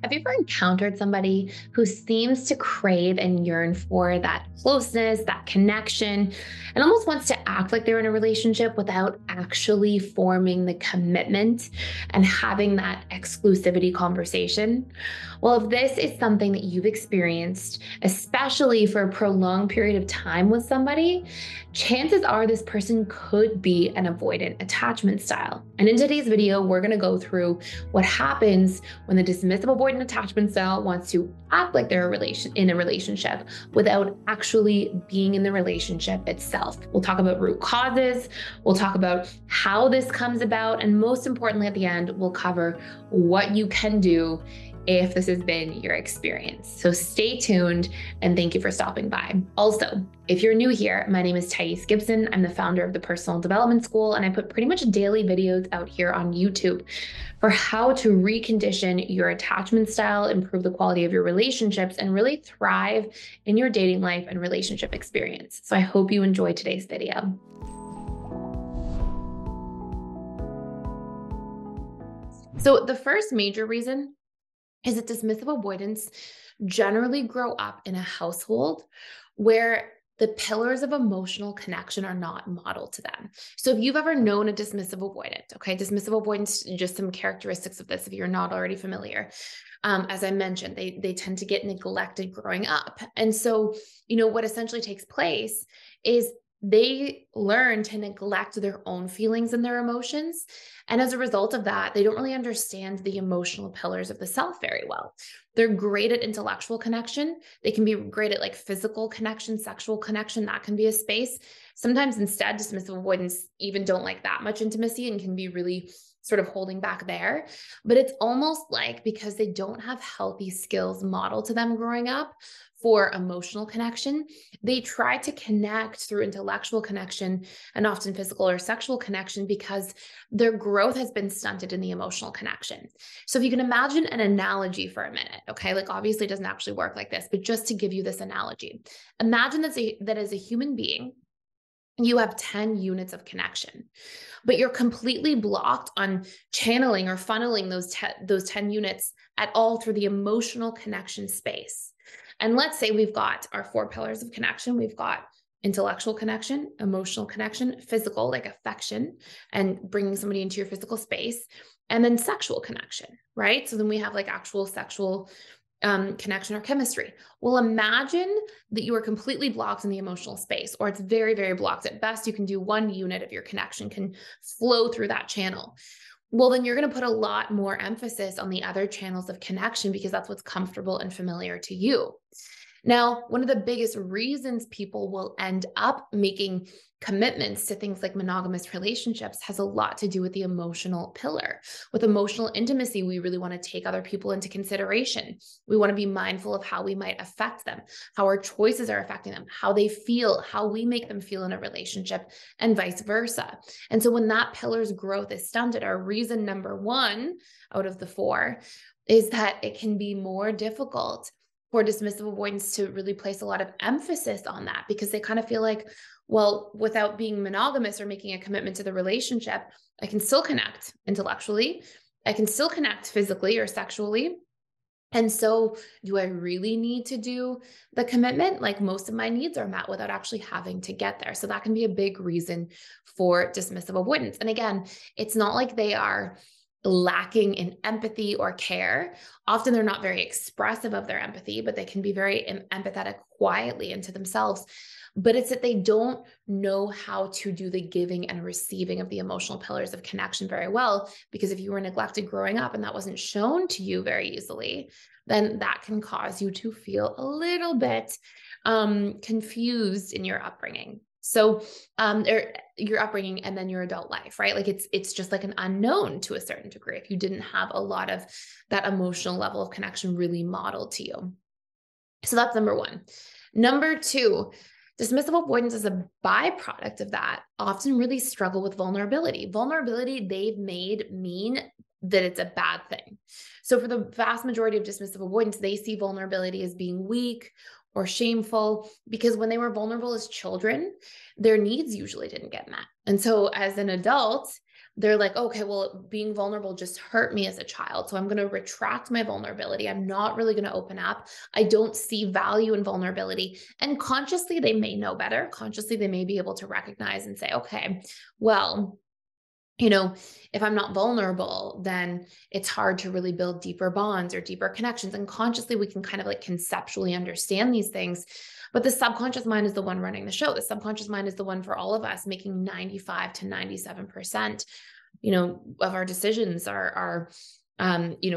Have you ever encountered somebody who seems to crave and yearn for that closeness, that connection, and almost wants to act like they're in a relationship without actually forming the commitment and having that exclusivity conversation? Well, if this is something that you've experienced, especially for a prolonged period of time with somebody, chances are this person could be an avoidant attachment style. And in today's video, we're going to go through what happens when the dismissive avoidant attachment style wants to act like they're in a relationship without actually being in the relationship itself. We'll talk about root causes, we'll talk about how this comes about, and most importantly at the end, we'll cover what you can do if this has been your experience. So stay tuned and thank you for stopping by. Also, if you're new here, my name is Gibson. I'm the founder of the Personal Development School, and I put pretty much daily videos out here on YouTube for how to recondition your attachment style, improve the quality of your relationships, and really thrive in your dating life and relationship experience. So I hope you enjoy today's video. So the first major reason is that dismissive avoidants generally grow up in a household where the pillars of emotional connection are not modeled to them. So if you've ever known a dismissive avoidant, okay, dismissive avoidance, just some characteristics of this if you're not already familiar. As I mentioned, they tend to get neglected growing up. And so, what essentially takes place is they learn to neglect their own feelings and their emotions. And as a result of that, they don't really understand the emotional pillars of the self very well. They're great at intellectual connection. They can be great at like physical connection, sexual connection. That can be a space. Sometimes instead, dismissive avoidants even don't like that much intimacy and can be really sort of holding back there. But it's almost like because they don't have healthy skills modeled to them growing up for emotional connection, they try to connect through intellectual connection and often physical or sexual connection because their growth has been stunted in the emotional connection. So if you can imagine an analogy for a minute, okay, like obviously it doesn't actually work like this, but just to give you this analogy, imagine that as a human being, you have 10 units of connection, but you're completely blocked on channeling or funneling those 10 units at all through the emotional connection space. And let's say we've got our 4 pillars of connection. We've got intellectual connection, emotional connection, physical, like affection, and bringing somebody into your physical space, and then sexual connection, right? So then we have like actual sexual connection or chemistry. Well, imagine that you are completely blocked in the emotional space, or it's very, very blocked. At best, you can do 1 unit of your connection can flow through that channel. Well, then you're going to put a lot more emphasis on the other channels of connection because that's what's comfortable and familiar to you. Now, one of the biggest reasons people will end up making commitments to things like monogamous relationships has a lot to do with the emotional pillar. With emotional intimacy, we really want to take other people into consideration. We want to be mindful of how we might affect them, how our choices are affecting them, how they feel, how we make them feel in a relationship, and vice versa. And so when that pillar's growth is stunted, our reason number 1 out of the 4 is that it can be more difficult for dismissive avoidants to really place a lot of emphasis on that because they kind of feel like, well, without being monogamous or making a commitment to the relationship, I can still connect intellectually. I can still connect physically or sexually. And so do I really need to do the commitment? Like most of my needs are met without actually having to get there. So that can be a big reason for dismissive avoidance. And again, it's not like they are lacking in empathy or care. Often they're not very expressive of their empathy, but they can be very empathetic quietly into themselves. But it's that they don't know how to do the giving and receiving of the emotional pillars of connection very well, because if you were neglected growing up and that wasn't shown to you very easily, then that can cause you to feel a little bit confused in your upbringing. So your upbringing and then your adult life, right? Like it's just like an unknown to a certain degree if you didn't have a lot of that emotional level of connection really modeled to you. So that's number 1. Number 2, dismissive avoidance as a byproduct of that often really struggle with vulnerability. Vulnerability they've made mean that it's a bad thing. So for the vast majority of dismissive avoidance, they see vulnerability as being weak or shameful because when they were vulnerable as children, their needs usually didn't get met. And so as an adult, they're like, okay, well, being vulnerable just hurt me as a child. So I'm going to retract my vulnerability. I'm not really going to open up. I don't see value in vulnerability. And consciously, they may know better. Consciously, they may be able to recognize and say, okay, well, if I'm not vulnerable, then it's hard to really build deeper bonds or deeper connections. And consciously, we can kind of like conceptually understand these things. But the subconscious mind is the one running the show. The subconscious mind is the one for all of us making 95 to 97%, of our decisions, our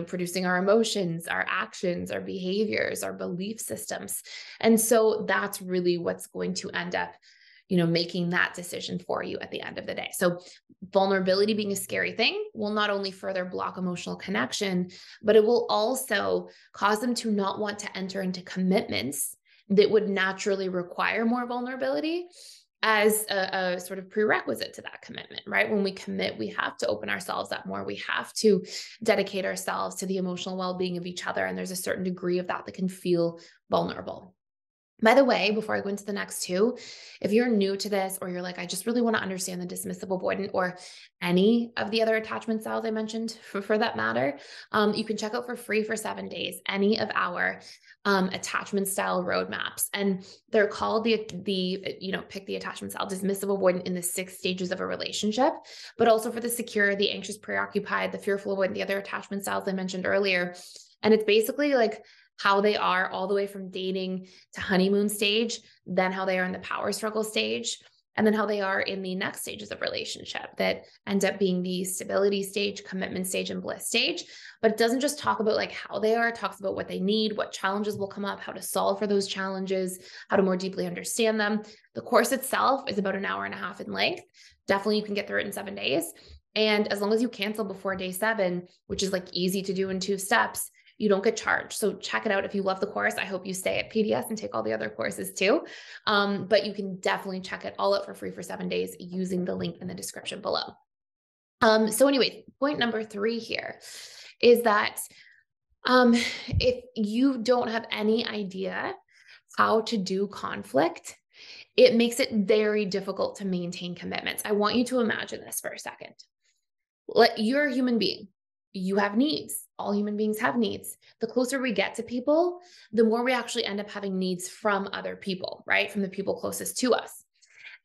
producing our emotions, our actions, our behaviors, our belief systems. And so that's really what's going to end up making that decision for you at the end of the day. So vulnerability being a scary thing will not only further block emotional connection, but it will also cause them to not want to enter into commitments that would naturally require more vulnerability as a sort of prerequisite to that commitment, right? When we commit, we have to open ourselves up more. We have to dedicate ourselves to the emotional well-being of each other. And there's a certain degree of that can feel vulnerable. By the way, before I go into the next two, if you're new to this or you're like, I just really want to understand the dismissive avoidant or any of the other attachment styles I mentioned for that matter, you can check out for free for 7 days any of our attachment style roadmaps. And they're called pick the attachment style, dismissive avoidant in the 6 stages of a relationship, but also for the secure, the anxious, preoccupied, the fearful avoidant, the other attachment styles I mentioned earlier. And it's basically like how they are all the way from dating to honeymoon stage, then how they are in the power struggle stage, and then how they are in the next stages of relationship that end up being the stability stage, commitment stage, and bliss stage. But it doesn't just talk about like how they are, it talks about what they need, what challenges will come up, how to solve for those challenges, how to more deeply understand them. The course itself is about 1.5 hours in length. Definitely you can get through it in 7 days. And as long as you cancel before day 7, which is like easy to do in 2 steps, you don't get charged. So check it out. If you love the course, I hope you stay at PDS and take all the other courses too. But you can definitely check it all out for free for 7 days using the link in the description below. So anyways, point number 3 here is that if you don't have any idea how to do conflict, it makes it very difficult to maintain commitments. I want you to imagine this for a second. You're a human being. You have needs. All human beings have needs. The closer we get to people, the more we actually end up having needs from other people, right? From the people closest to us.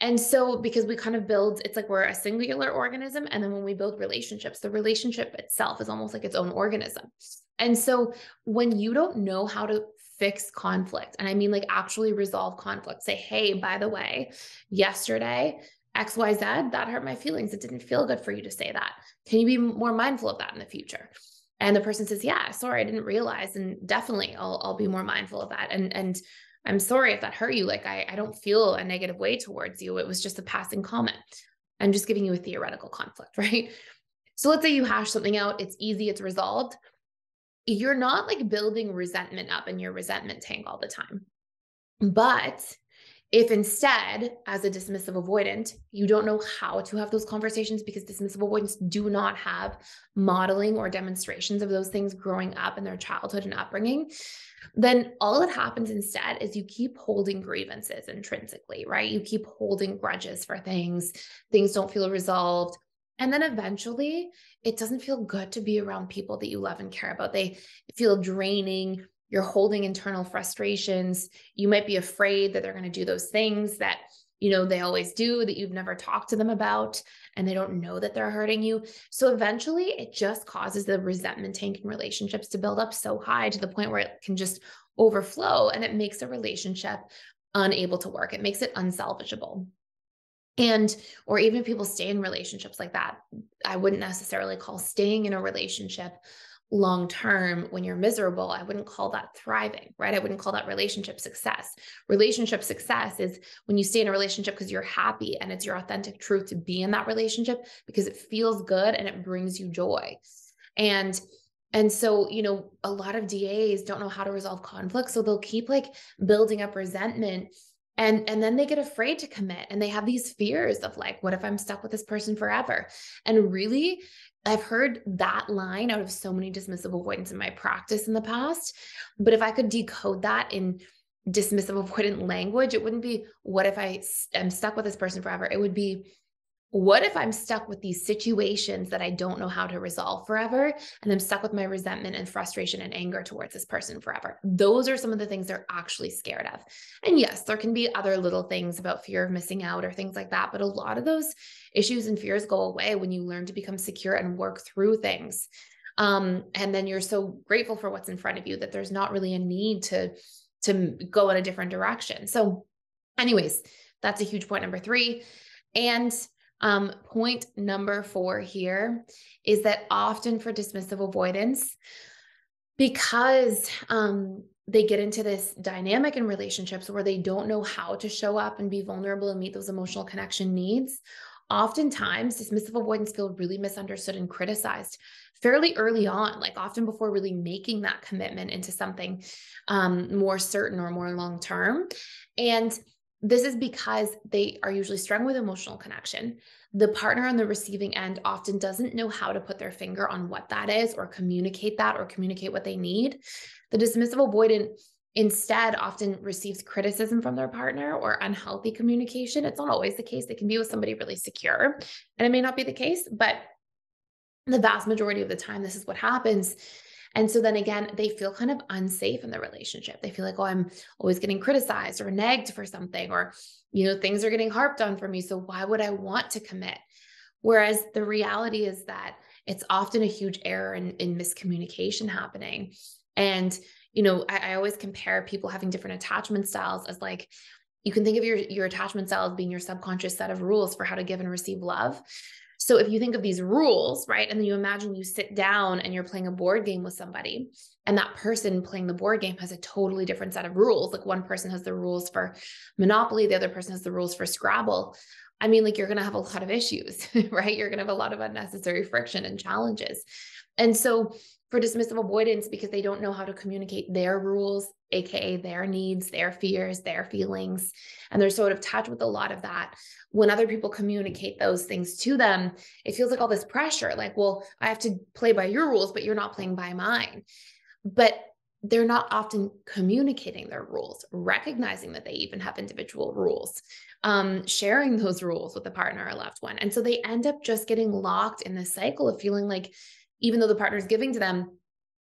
And so because we kind of build, it's like we're a singular organism. And then when we build relationships, the relationship itself is almost like its own organism. And so when you don't know how to fix conflict, and I mean like actually resolve conflict, say, hey, by the way, yesterday, XYZ, that hurt my feelings. It didn't feel good for you to say that. Can you be more mindful of that in the future? And the person says, yeah, sorry, I didn't realize. And definitely I'll be more mindful of that. And I'm sorry if that hurt you. Like, I don't feel a negative way towards you. It was just a passing comment. I'm just giving you a theoretical conflict, right? So let's say you hash something out. It's easy. It's resolved. You're not like building resentment up in your resentment tank all the time. But if instead, as a dismissive avoidant, you don't know how to have those conversations because dismissive avoidants do not have modeling or demonstrations of those things growing up in their childhood and upbringing, then all that happens instead is you keep holding grievances intrinsically, right? You keep holding grudges for things. Things don't feel resolved. And then eventually it doesn't feel good to be around people that you love and care about. They feel draining. You're holding internal frustrations. You might be afraid that they're going to do those things that, they always do that you've never talked to them about, and they don't know that they're hurting you. So eventually it just causes the resentment tank in relationships to build up so high to the point where it can just overflow, and it makes a relationship unable to work. It makes it unsalvageable. Or even if people stay in relationships like that, I wouldn't necessarily call staying in a relationship long-term when you're miserable, I wouldn't call that thriving, right? I wouldn't call that relationship success. Relationship success is when you stay in a relationship because you're happy and it's your authentic truth to be in that relationship because it feels good and it brings you joy. And so, a lot of DAs don't know how to resolve conflict. So they'll keep like building up resentment. And then they get afraid to commit, and they have these fears of like, what if I'm stuck with this person forever? And really, I've heard that line out of so many dismissive avoidants in my practice in the past. But if I could decode that in dismissive avoidant language, it wouldn't be, what if I am stuck with this person forever? It would be, What if I'm stuck with these situations that I don't know how to resolve forever? And I'm stuck with my resentment and frustration and anger towards this person forever. Those are some of the things they're actually scared of. And yes, there can be other little things about fear of missing out or things like that. But a lot of those issues and fears go away when you learn to become secure and work through things. And then you're so grateful for what's in front of you that there's not really a need to go in a different direction. So anyways, that's a huge point number 3. And point number 4 here is that often for dismissive avoidance, because they get into this dynamic in relationships where they don't know how to show up and be vulnerable and meet those emotional connection needs, oftentimes dismissive avoidance feel really misunderstood and criticized fairly early on, like often before really making that commitment into something more certain or more long term. And this is because they are usually strung with emotional connection. The partner on the receiving end often doesn't know how to put their finger on what that is or communicate what they need. The dismissive avoidant instead often receives criticism from their partner or unhealthy communication. It's not always the case. They can be with somebody really secure, and it may not be the case, but the vast majority of the time, this is what happens. And so then again, they feel kind of unsafe in the relationship. They feel like, oh, I'm always getting criticized or nagged for something, or, things are getting harped on for me. So why would I want to commit? Whereas the reality is that it's often a huge error in miscommunication happening. And, I always compare people having different attachment styles as like, you can think of your attachment style as being your subconscious set of rules for how to give and receive love. So if you think of these rules, right, and then you imagine you sit down and you're playing a board game with somebody, and that person playing the board game has a totally different set of rules. Like one person has the rules for Monopoly, the other person has the rules for Scrabble. I mean, like you're going to have a lot of issues, right? You're going to have a lot of unnecessary friction and challenges. And so for dismissive avoidance, because they don't know how to communicate their rules, AKA their needs, their fears, their feelings, and they're sort of touched with a lot of that. When other people communicate those things to them, it feels like all this pressure, like, well, I have to play by your rules, but you're not playing by mine. But they're not often communicating their rules, recognizing that they even have individual rules, sharing those rules with a partner or loved one. And so they end up just getting locked in this cycle of feeling like, even though the partner is giving to them,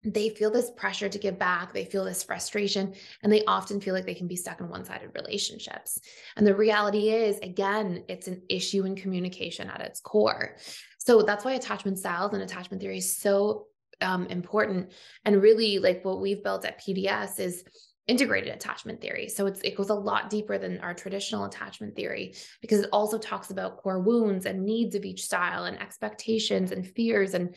they feel this pressure to give back. They feel this frustration, and they often feel like they can be stuck in one-sided relationships. And the reality is, again, it's an issue in communication at its core. So that's why attachment styles and attachment theory is so important. And really, like what we've built at PDS is integrated attachment theory. So it goes a lot deeper than our traditional attachment theory, because it also talks about core wounds and needs of each style and expectations and fears and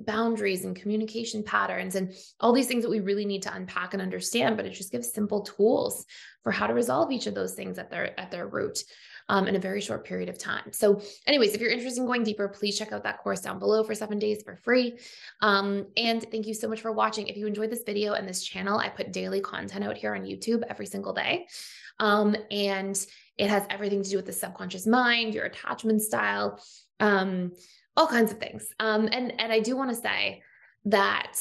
boundaries and communication patterns and all these things that we really need to unpack and understand. But it just gives simple tools for how to resolve each of those things at their root in a very short period of time. So anyways, if you're interested in going deeper, please check out that course down below for 7 days for free. And thank you so much for watching. If you enjoyed this video and this channel, I put daily content out here on YouTube every single day. And it has everything to do with the subconscious mind, your attachment style, all kinds of things. And I do want to say that,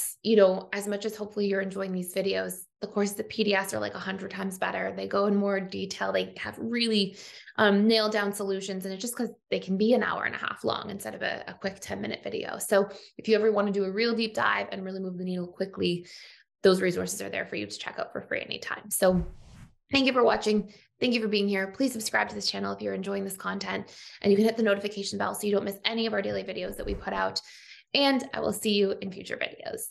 as much as hopefully you're enjoying these videos, the courses at PDS are like 100 times better. They go in more detail. They have really nailed down solutions, and it's just because they can be an hour and a half long instead of a quick 10-minute video. So if you ever want to do a real deep dive and really move the needle quickly, those resources are there for you to check out for free anytime. So thank you for watching. Thank you for being here. Please subscribe to this channel if you're enjoying this content, and you can hit the notification bell so you don't miss any of our daily videos that we put out. And I will see you in future videos.